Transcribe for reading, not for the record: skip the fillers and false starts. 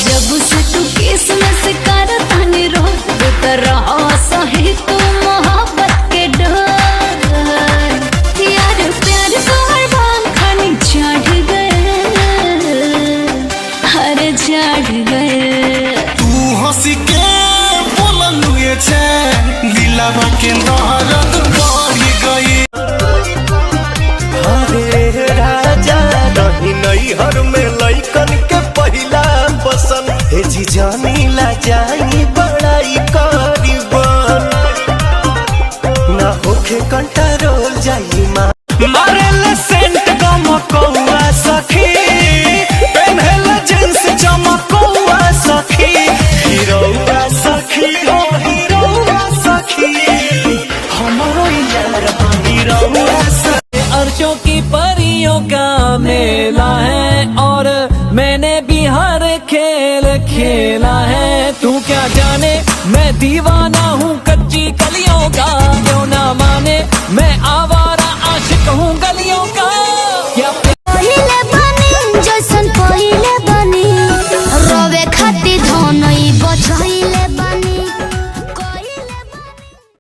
जब से तू केस में शिकार तानी रो तू तो रहा सही तू मोहब्बत के डर यार प्यार तो हर बार खानी चढ़ गए हर चढ़ गए तू हंसी के बोललू ये छे दिलवा के दर्द बढ़ गई हरे राजा रही नैहर में लइकन के पहिला पसंद हे जी जानी ला जाई बड़ाई करीबन ना होखे कंट्रोल जाई मारे ले सेंट गमकौआ सखी पेन्हले जींस चमकौआ सखी हीरोआ सखी हो हीरोआ सखी हमरो यार हीरोआ सखी। अर्शों की परियों का मेला है और मैंने भी हर खेल खेला है। तू क्या जाने मैं दीवाना हूँ कच्ची कलियों का, क्यों ना माने मैं आवारा आशिक हूँ गलियों का। क्या पहिले बनी जैसन पहिले बनी रोवे खातिर